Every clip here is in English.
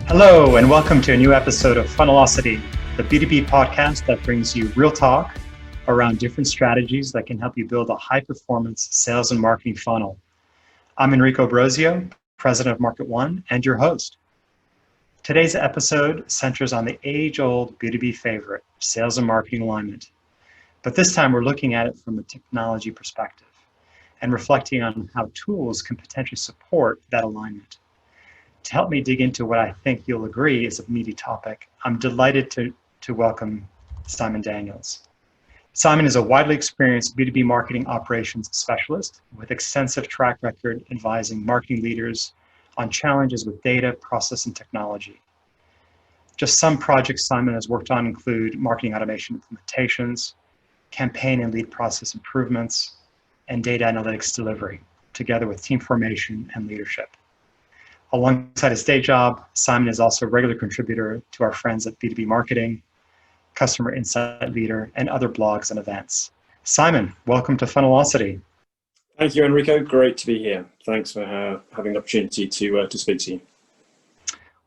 Hello, and welcome to a new episode of Funnelocity, the B2B podcast that brings you real talk around different strategies that can help you build a high-performance sales and marketing funnel. I'm Enrico, president of Market One, and your host. Today's episode centers on the age-old B2B favorite, sales and marketing alignment. But this time we're looking at it from a technology perspective and reflecting on how tools can potentially support that alignment. To help me dig into what I think you'll agree is a meaty topic, I'm delighted to welcome Simon Daniels. Simon is a widely experienced B2B marketing operations specialist with extensive track record advising marketing leaders on challenges with data, process, and technology. Just some projects Simon has worked on include marketing automation implementations, campaign and lead process improvements, and data analytics delivery, together with team formation and leadership. Alongside his day job, Simon is also a regular contributor to our friends at B2B Marketing, Customer Insight Leader, and other blogs and events. Simon, welcome to Funnelocity. Thank you, Enrico. Great to be here. Thanks for having the opportunity to speak to you.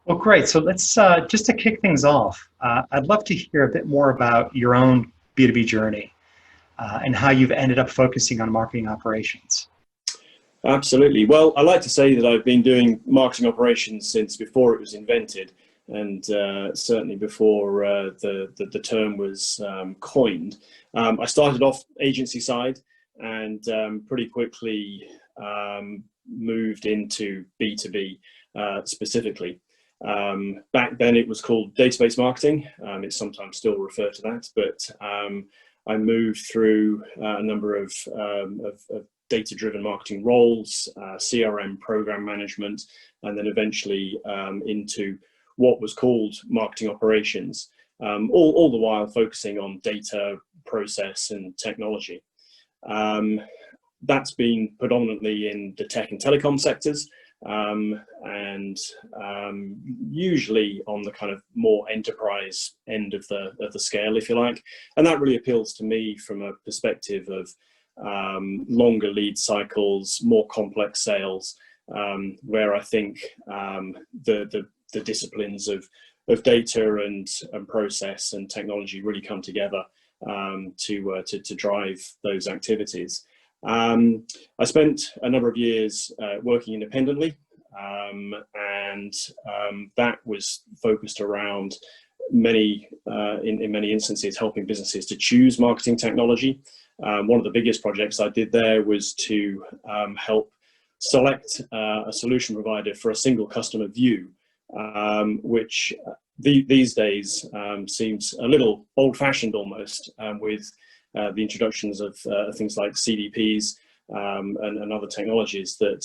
Well, great. So let's, just to kick things off, I'd love to hear a bit more about your own B2B journey and how you've ended up focusing on marketing operations. Absolutely. Well, I like to say that I've been doing marketing operations since before it was invented, and certainly before the term was coined. I started off agency side and pretty quickly moved into B2B specifically. Back then it was called database marketing. It's sometimes still referred to that, but I moved through a number of data-driven marketing roles, CRM program management, and then eventually into what was called marketing operations, all the while focusing on data, process, and technology. That's been predominantly in the tech and telecom sectors, and usually on the kind of more enterprise end of the scale, if you like. And that really appeals to me from a perspective of longer lead cycles, more complex sales, where I think the disciplines of data and process and technology really come together to drive those activities. I spent a number of years working independently, and that was focused around in many instances helping businesses to choose marketing technology. One of the biggest projects I did there was to help select a solution provider for a single customer view, which these days seems a little old-fashioned almost, with the introductions of things like CDPs and other technologies that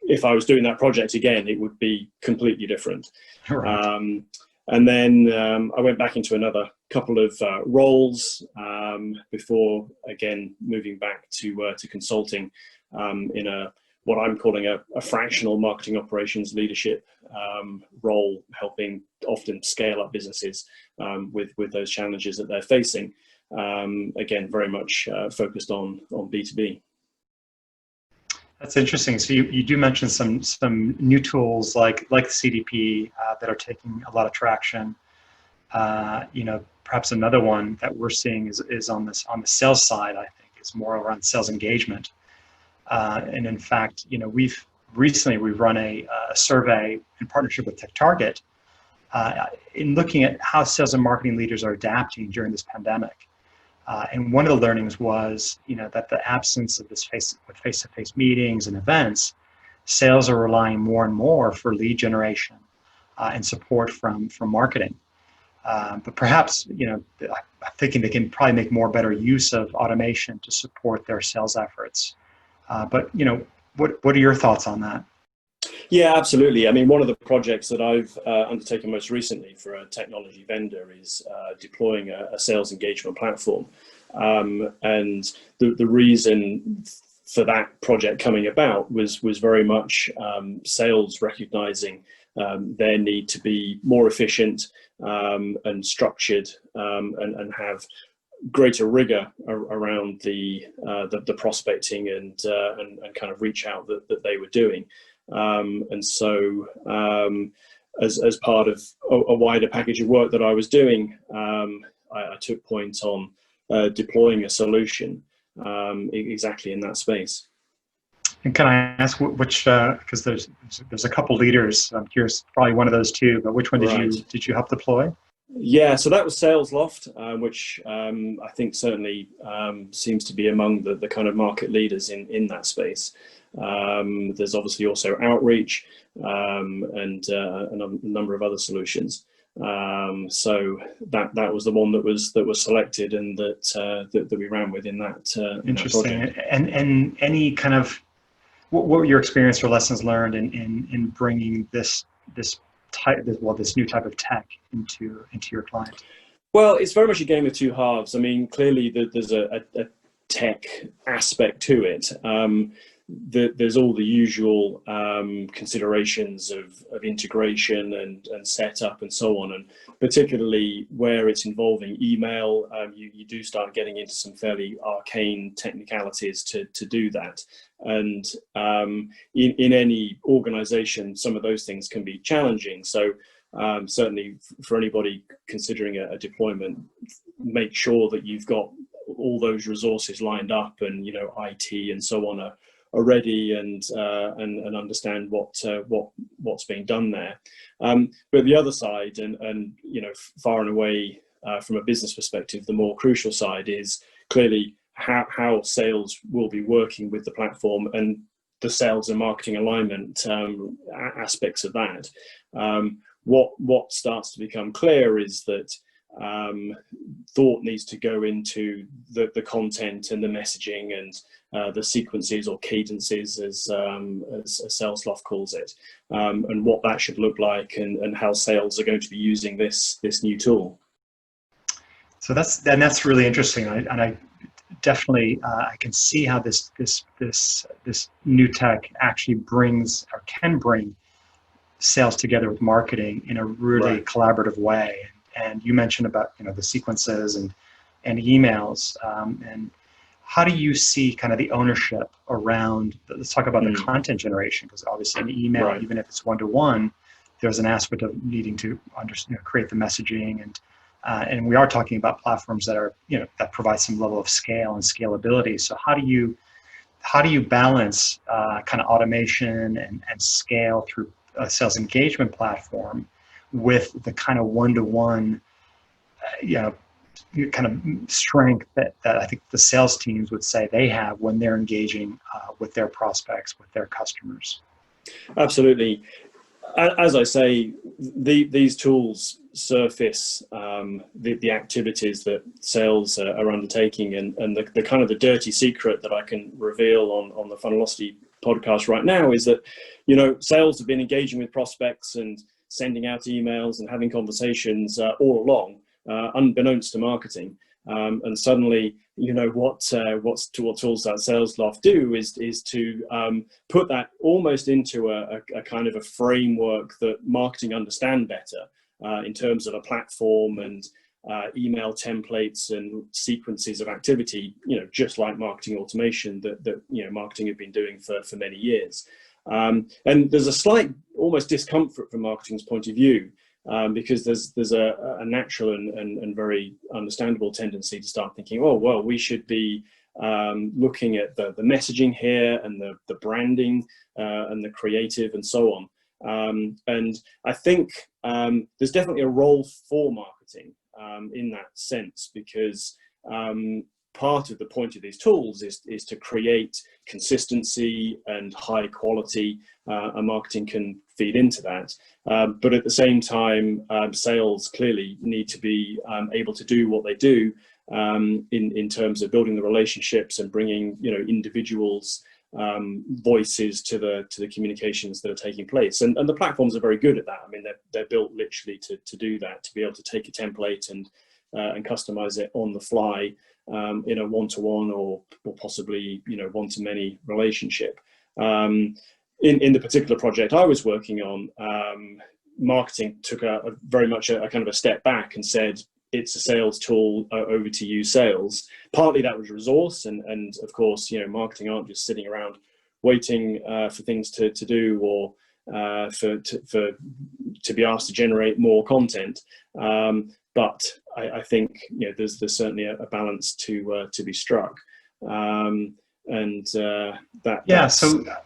if I was doing that project again, it would be completely different. Right. And then I went back into another couple of roles before again moving back to consulting in what I'm calling a fractional marketing operations leadership role, helping often scale up businesses with those challenges that they're facing. Again, very much focused on B2B. That's interesting. So you do mention some new tools like CDP that are taking a lot of traction. Perhaps another one that we're seeing is on the sales side. I think is more around sales engagement. And in fact, we've run a survey in partnership with TechTarget in looking at how sales and marketing leaders are adapting during this pandemic. And one of the learnings was, that the absence of this face-to-face meetings and events, sales are relying more and more for lead generation and support from marketing. But perhaps, I'm thinking they can probably make better use of automation to support their sales efforts. But what are your thoughts on that? Yeah, absolutely. I mean, one of the projects that I've undertaken most recently for a technology vendor is deploying a sales engagement platform. And the reason for that project coming about was very much sales recognizing their need to be more efficient and structured and have greater rigor around the prospecting and kind of reach out that they were doing. And so as part of a wider package of work that I was doing, I took point on deploying a solution exactly in that space. And can I ask which, because there's a couple leaders, I'm curious, probably one of those two, but which one did you help deploy? Yeah, so that was SalesLoft, which I think certainly seems to be among the kind of market leaders in that space. There's obviously also Outreach and a number of other solutions. So that was the one that was selected and that we ran with in that. Interesting. In that project. And any kind of what were your experience or lessons learned in bringing this new type of tech into your client? Well, it's very much a game of two halves. I mean, clearly there's a tech aspect to it. There's all the usual considerations of integration and setup and so on, and particularly where it's involving email, you do start getting into some fairly arcane technicalities to do that. And in any organization, some of those things can be challenging. So certainly for anybody considering a deployment, make sure that you've got all those resources lined up, and IT and so on are ready and understand what's being done there. But the other side, and far and away from a business perspective, the more crucial side is clearly how sales will be working with the platform and the sales and marketing alignment aspects of that. What starts to become clear is that thought needs to go into the content and the messaging and the sequences or cadences, as SalesLoft calls it, and what that should look like, and how sales are going to be using this new tool. So that's really interesting, and I definitely I can see how this new tech actually brings or can bring sales together with marketing in a really collaborative way. And you mentioned about the sequences and emails, and how do you see kind of the ownership around? Let's talk about the content generation, because obviously in email, even if it's one-to-one, there's an aspect of needing to create the messaging, and we are talking about platforms that are that provide some level of scale and scalability. So how do you balance kind of automation and scale through a sales engagement platform with the kind of one-to-one, kind of strength that I think the sales teams would say they have when they're engaging with their prospects, with their customers? Absolutely. As I say, these tools surface the activities that sales are undertaking, and the kind of the dirty secret that I can reveal on the Funnelocity podcast right now is that sales have been engaging with prospects and sending out emails and having conversations all along, unbeknownst to marketing. And suddenly, what tools that SalesLoft do is to put that almost into a kind of a framework that marketing understand better, in terms of a platform and email templates and sequences of activity, just like marketing automation that marketing have been doing for many years. And there's a slight almost discomfort from marketing's point of view, because there's a natural and very understandable tendency to start thinking, oh, well, we should be looking at the messaging here and the branding and the creative and so on. And I think there's definitely a role for marketing in that sense, because part of the point of these tools is to create consistency and high quality, and marketing can feed into that. But at the same time, sales clearly need to be able to do what they do in terms of building the relationships and bringing individuals' voices to the communications that are taking place. And the platforms are very good at that. I mean, they're built literally to do that, to be able to take a template and customize it on the fly in a one-to-one or possibly one-to-many relationship. In the particular project I was working on, marketing took very much a kind of a step back and said, it's a sales tool, over to you sales. Partly that was resource, and of course, marketing aren't just sitting around waiting for things to do, or to be asked to generate more content. But I think there's certainly a balance to be struck. So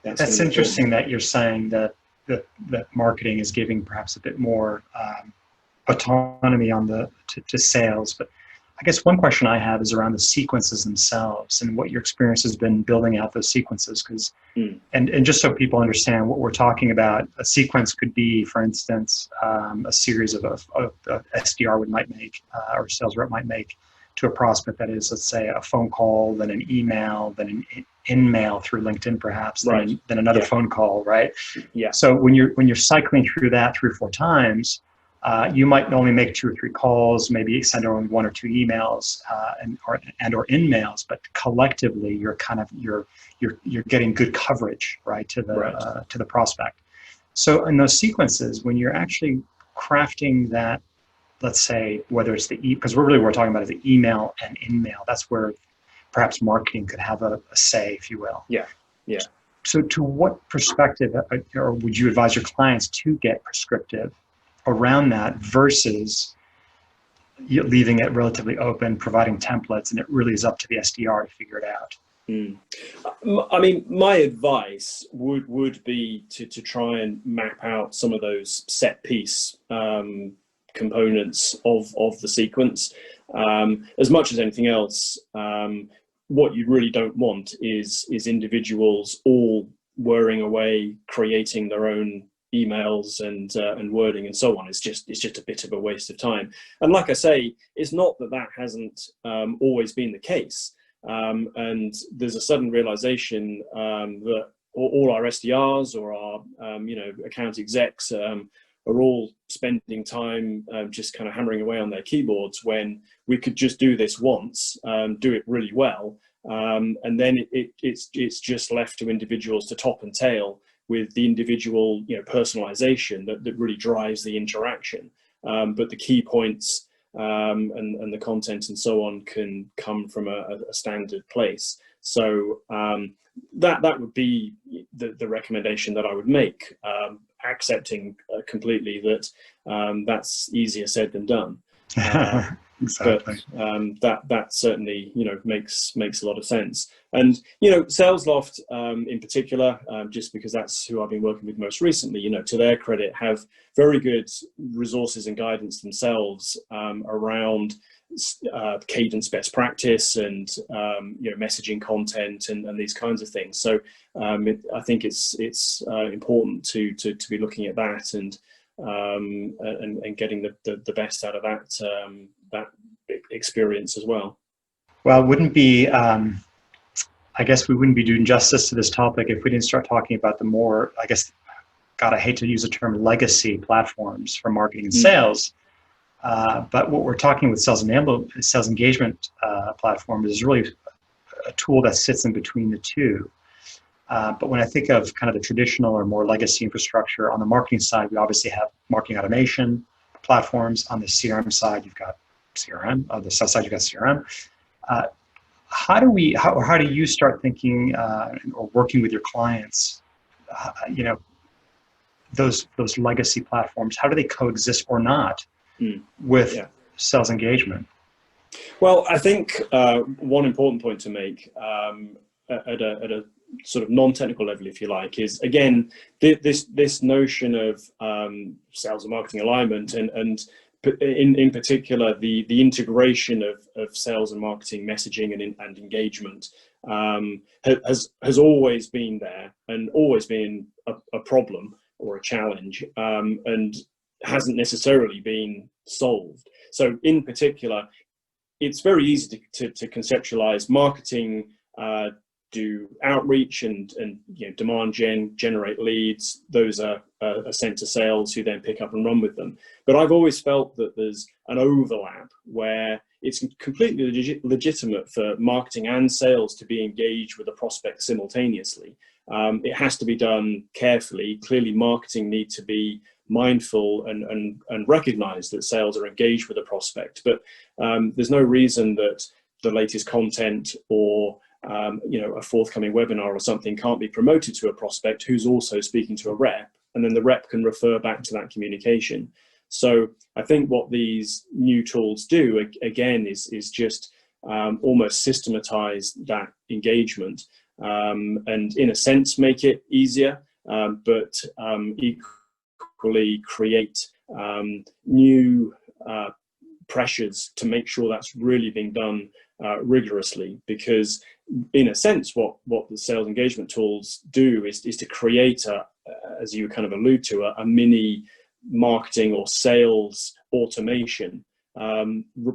that's interesting that you're saying that marketing is giving perhaps a bit more autonomy to sales. But I guess one question I have is around the sequences themselves and what your experience has been building out those sequences. Because and just so people understand what we're talking about, a sequence could be, for instance, a series of SDR might make or a sales rep might make to a prospect. That is, let's say, a phone call, then an email, then an in-mail through LinkedIn, perhaps, then another phone call, right? Yeah. So when you're cycling through that 3 or 4 times, you might only make 2 or 3 calls, maybe send only 1 or 2 emails or in-mails, but collectively you're getting good coverage, right, to the prospect. So in those sequences, when you're actually crafting that, let's say, whether it's because we're talking about the email and in-mail, that's where perhaps marketing could have a say, if you will. Yeah. So to what perspective or would you advise your clients to get prescriptive around that versus leaving it relatively open, providing templates, and it really is up to the SDR to figure it out? I mean, my advice would be to try and map out some of those set piece components of the sequence. As much as anything else, what you really don't want is individuals all whirring away, creating their own emails and wording and so on. It's just a bit of a waste of time. And like I say, it's not that hasn't always been the case. And there's a sudden realization that all our SDRs or our account execs are all spending time just kind of hammering away on their keyboards, when we could just do this once, do it really well, and then it's just left to individuals to top and tail with the individual personalization that really drives the interaction. But the key points and the content and so on can come from a standard place. So that would be the recommendation that I would make, accepting completely that that's easier said than done. Exactly. But that certainly makes a lot of sense. And SalesLoft in particular, just because that's who I've been working with most recently, to their credit, have very good resources and guidance themselves around cadence best practice and messaging content and these kinds of things. So I think it's important to be looking at that and getting the best out of that experience as well. Well, it wouldn't be, I guess we wouldn't be doing justice to this topic if we didn't start talking about the more, I guess, God, I hate to use the term legacy platforms for marketing and sales. But what we're talking with sales engagement platform is really a tool that sits in between the two. But when I think of kind of the traditional or more legacy infrastructure on the marketing side, we obviously have marketing automation platforms. On the CRM side, you've got CRM. On the sales side, you've got CRM. How do you start thinking or working with your clients? Those legacy platforms, how do they coexist or not with sales engagement? Well, I think one important point to make at a sort of non-technical level, if you like, is again this notion of sales and marketing alignment and in particular the integration of sales and marketing messaging and engagement has always been there and always been a problem or a challenge, and hasn't necessarily been solved. So in particular, it's very easy to conceptualize marketing, do outreach and demand generate leads. Those are sent to sales, who then pick up and run with them. But I've always felt that there's an overlap where it's completely legitimate for marketing and sales to be engaged with a prospect simultaneously. It has to be done carefully. Clearly, marketing need to be mindful and recognize that sales are engaged with a prospect. But there's no reason that the latest content or a forthcoming webinar or something can't be promoted to a prospect who's also speaking to a rep and then the rep can refer back to that communication. So I think what these new tools do, again, is just almost systematize that engagement, and in a sense make it easier, but equally create new pressures to make sure that's really being done rigorously. Because in a sense, what the sales engagement tools do is to create as you kind of allude to, a mini marketing or sales automation,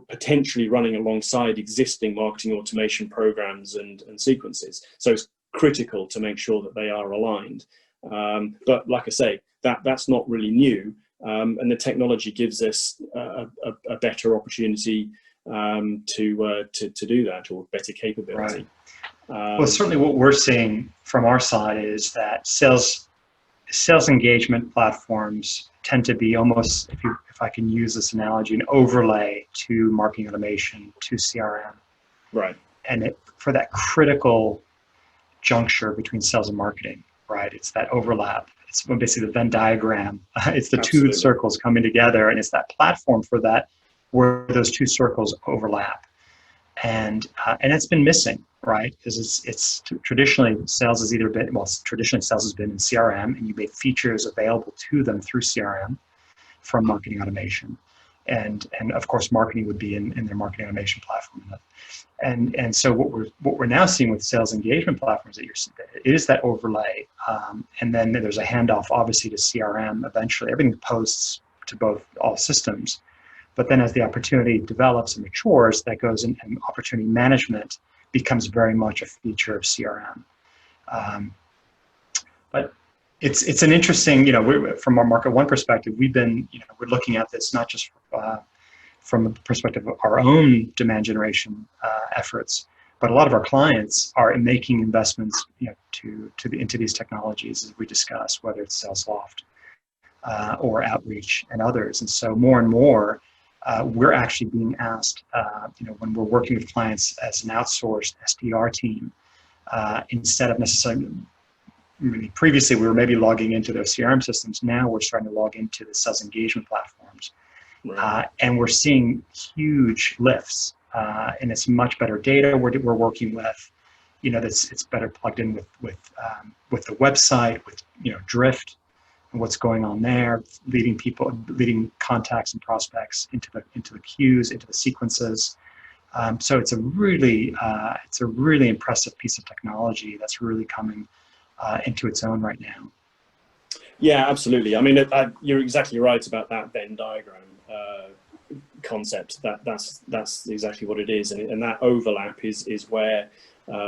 potentially running alongside existing marketing automation programs and sequences. So it's critical to make sure that they are aligned. But like I say, that's not really new, and the technology gives us a better opportunity to do that, or better capability. Right. Well, certainly what we're seeing from our side is that sales engagement platforms tend to be almost, if I can use this analogy, an overlay to marketing automation, to CRM. Right. And for that critical juncture between sales and marketing, right? It's that overlap. It's basically the Venn diagram. It's the Absolutely. two circles coming together, and it's that platform for that where those two circles overlap. And it's been missing, right? Because it's traditionally sales has either been, well, traditionally sales has been in CRM, and you make features available to them through CRM from marketing automation, and of course marketing would be in their marketing automation platform. And so what we're now seeing with sales engagement platforms it is that overlay, and then there's a handoff obviously to CRM eventually. Everything posts to all systems. But then as the opportunity develops and matures, that goes in, and opportunity management becomes very much a feature of CRM. But it's an interesting, from our Market One perspective, we're looking at this not just from the perspective of our own demand generation efforts, but a lot of our clients are making investments, into these technologies as we discuss, whether it's SalesLoft or Outreach and others. And so more and more, we're actually being asked, when we're working with clients as an outsourced SDR team, instead of necessarily, previously we were maybe logging into their CRM systems. Now we're starting to log into the sales engagement platforms, right. And we're seeing huge lifts, and it's much better data we're working with. It's better plugged in with the website, with Drift. What's going on there, leading contacts and prospects into the queues, into the sequences. So it's a really impressive piece of technology that's really coming into its own right now. Yeah, absolutely. I mean, you're exactly right about that Venn diagram concept. That's exactly what it is, and that overlap is where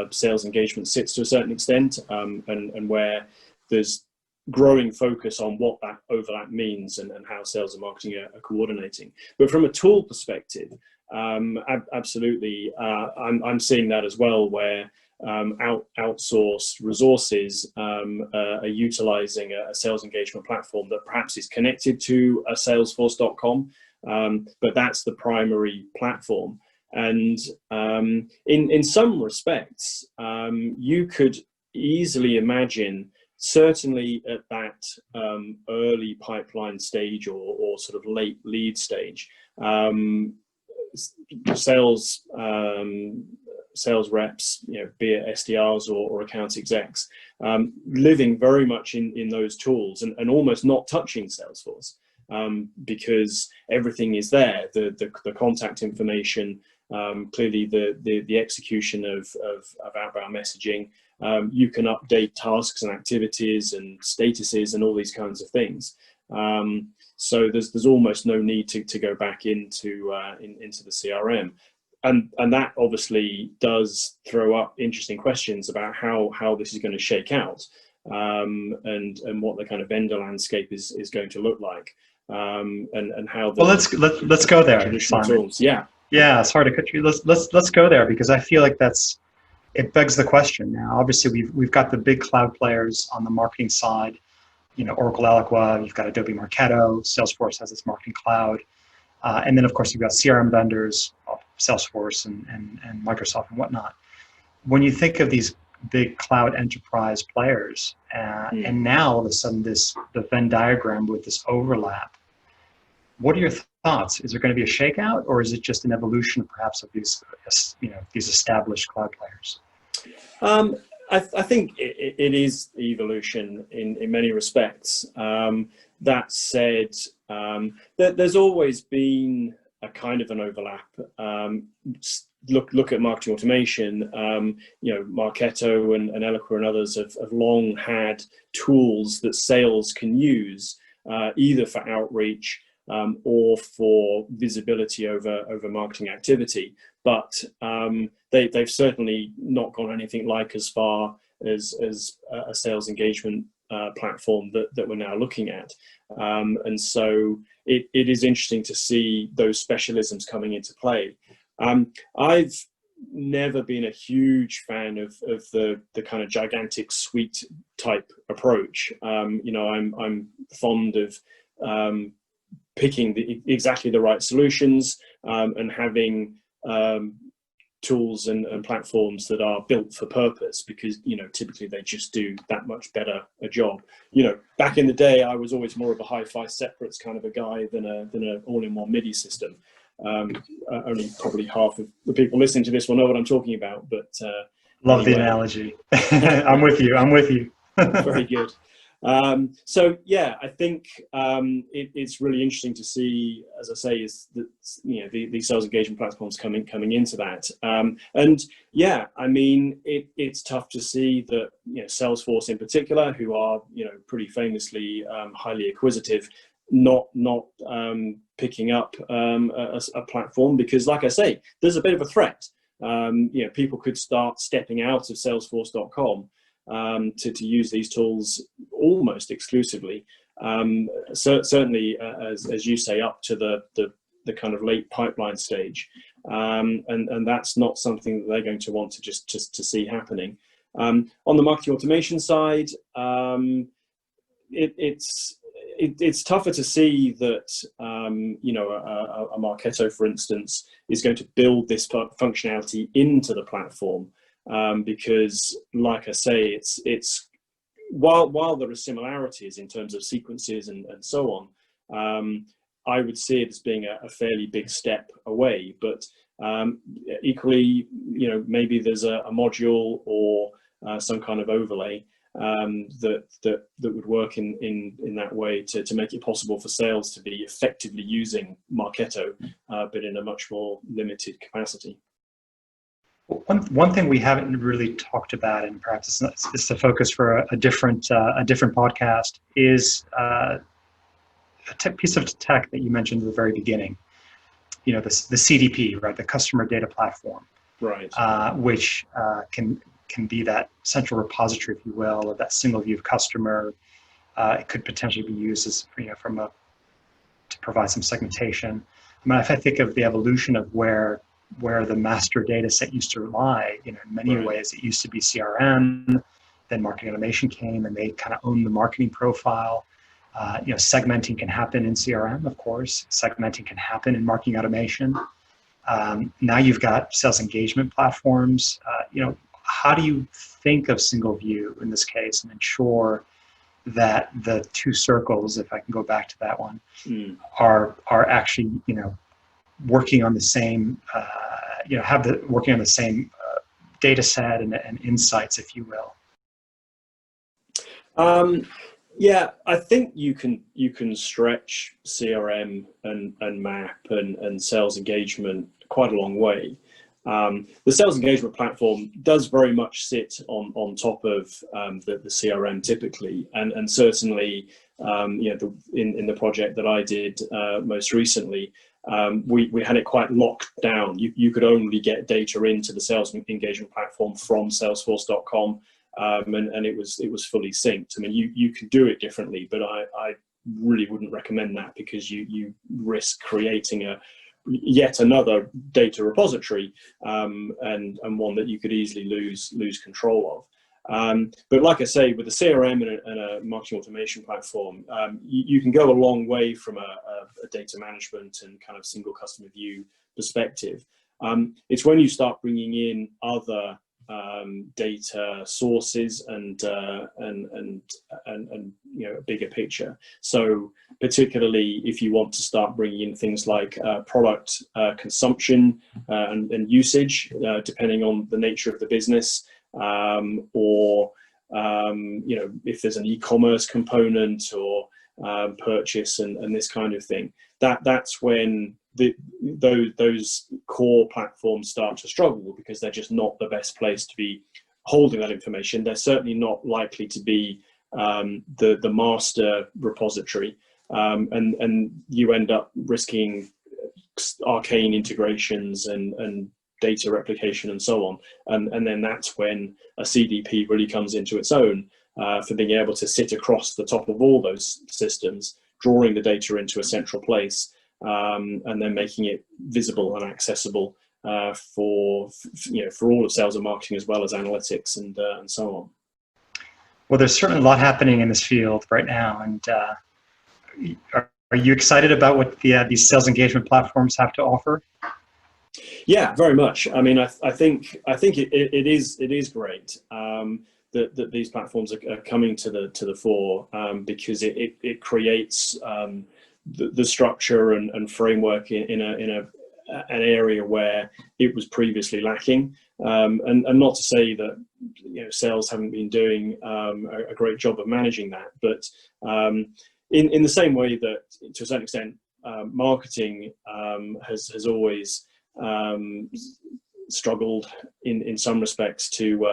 sales engagement sits to a certain extent, and where there's growing focus on what that overlap means and how sales and marketing are coordinating. But from a tool perspective, absolutely, I'm seeing that as well, where outsourced resources are utilizing a sales engagement platform that perhaps is connected to a Salesforce.com, but that's the primary platform. And in some respects, you could easily imagine, certainly at that early pipeline stage or sort of late lead stage, sales reps, be it SDRs or account execs, living very much in those tools and almost not touching Salesforce, because everything is there, the contact information, clearly the execution of outbound messaging. You can update tasks and activities and statuses and all these kinds of things. So there's almost no need to go back into the CRM, and that obviously does throw up interesting questions about how this is going to shake out, and what the kind of vendor landscape is going to look like, and how. Well, let's go there. Traditional tools, yeah. It's hard to cut you. Let's go there, because I feel like it begs the question now. Obviously, we've got the big cloud players on the marketing side, Oracle Eloqua, you've got Adobe Marketo, Salesforce has its marketing cloud. And then of course you've got CRM vendors, Salesforce and Microsoft and whatnot. When you think of these big cloud enterprise players. And now all of a sudden the Venn diagram with this overlap. What are your thoughts? Is there going to be a shakeout, or is it just an evolution perhaps of these, these established cloud players? I think it is evolution in many respects. That said, there's always been a kind of an overlap. Look at marketing automation. Marketo and Eloqua and others have long had tools that sales can use, either for outreach or for visibility over marketing activity. But they've certainly not gone anything like as far as a sales engagement platform that we're now looking at. And so it is interesting to see those specialisms coming into play. I've never been a huge fan of the kind of gigantic suite type approach. I'm fond of picking exactly the right solutions and having tools and platforms that are built for purpose, because typically they just do that much better a job. Back in the day, I was always more of a hi-fi separates kind of a guy than a all-in-one MIDI system. Only probably half of the people listening to this will know what I'm talking about, but love anyway. The analogy. I'm with you. Very good. So yeah, I think it's really interesting to see, as I say, is that these sales engagement platforms coming into that. And yeah, I mean, it's tough to see that Salesforce in particular, who are pretty famously highly acquisitive, not picking up a platform, because, like I say, there's a bit of a threat. People could start stepping out of Salesforce.com to use these tools almost exclusively. Certainly, as you say, up to the kind of late pipeline stage, and that's not something that they're going to want to see happening. On the marketing automation side, it's tougher to see that a Marketo, for instance, is going to build this functionality into the platform, because, like I say, it's while there are similarities in terms of sequences and so on, I would see it as being a fairly big step away. But equally, maybe there's a module or some kind of overlay that would work in that way to make it possible for sales to be effectively using Marketo, but in a much more limited capacity. One thing we haven't really talked about, and perhaps it's the focus for a different podcast, is a piece of tech that you mentioned at the very beginning. The CDP, right? The customer data platform, right? Which can be that central repository, if you will, of that single view of customer. It could potentially be used as to provide some segmentation. I mean, if I think of the evolution of where the master data set used to lie, in many ways, it used to be CRM, then marketing automation came and they kind of owned the marketing profile. Segmenting can happen in CRM, of course. Segmenting can happen in marketing automation. Now you've got sales engagement platforms. How do you think of single view in this case and ensure that the two circles, if I can go back to that one, are actually working on the same working on the same data set and insights, if you will? Yeah, I think you can stretch CRM and MAP and sales engagement quite a long way. The sales engagement platform does very much sit on top of the CRM typically, and certainly in the project that I did most recently, we had it quite locked down. You could only get data into the sales engagement platform from Salesforce.com, and it was fully synced. I mean, you could do it differently, but I really wouldn't recommend that, because you risk creating yet another data repository, and one that you could easily lose control of. But like I say, with a CRM and a marketing automation platform, you can go a long way from a data management and kind of single customer view perspective. It's when you start bringing in other data sources and a bigger picture. So particularly if you want to start bringing in things like product consumption and usage, depending on the nature of the business, or if there's an e-commerce component or purchase and this kind of thing, that's when those core platforms start to struggle, because they're just not the best place to be holding that information. They're certainly not likely to be the master repository, and you end up risking arcane integrations and data replication and so on. And then that's when a CDP really comes into its own, for being able to sit across the top of all those systems, drawing the data into a central place, and then making it visible and accessible for all of sales and marketing, as well as analytics and so on. Well, there's certainly a lot happening in this field right now, and are you excited about what these sales engagement platforms have to offer? Yeah, very much. I mean, I think it is great that these platforms are coming to the fore, because it creates the structure and framework in an area where it was previously lacking. And not to say that sales haven't been doing a great job of managing that, but in the same way that, to a certain extent, marketing has always struggled in some respects to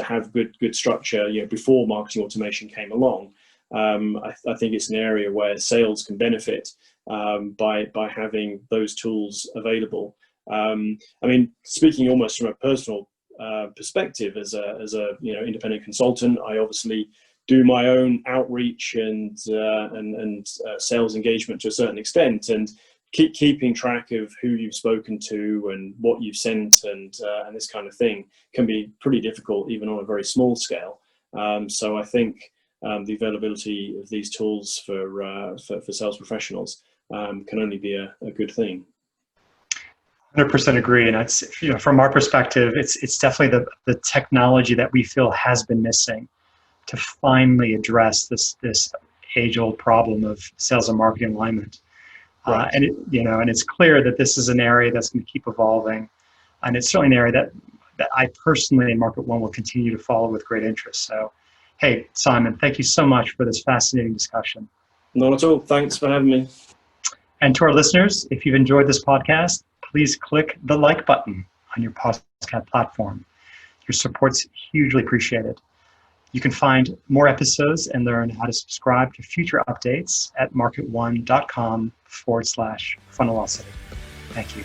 have good structure before marketing automation came along. I think it's an area where sales can benefit by having those tools available. I mean, speaking almost from a personal perspective, as a independent consultant, I obviously do my own outreach and sales engagement to a certain extent, and keeping track of who you've spoken to and what you've sent and this kind of thing can be pretty difficult, even on a very small scale. So I think the availability of these tools for sales professionals can only be a good thing. 100% agree, and it's from our perspective, it's definitely the technology that we feel has been missing to finally address this age-old problem of sales and marketing alignment. Right. And it's clear that this is an area that's going to keep evolving, and it's certainly an area that I personally in Market One will continue to follow with great interest. So, hey, Simon, thank you so much for this fascinating discussion. Not at all. Thanks for having me. And to our listeners, if you've enjoyed this podcast, please click the like button on your podcast platform. Your support's hugely appreciated. You can find more episodes and learn how to subscribe to future updates at marketone.com/funnelocity. Thank you.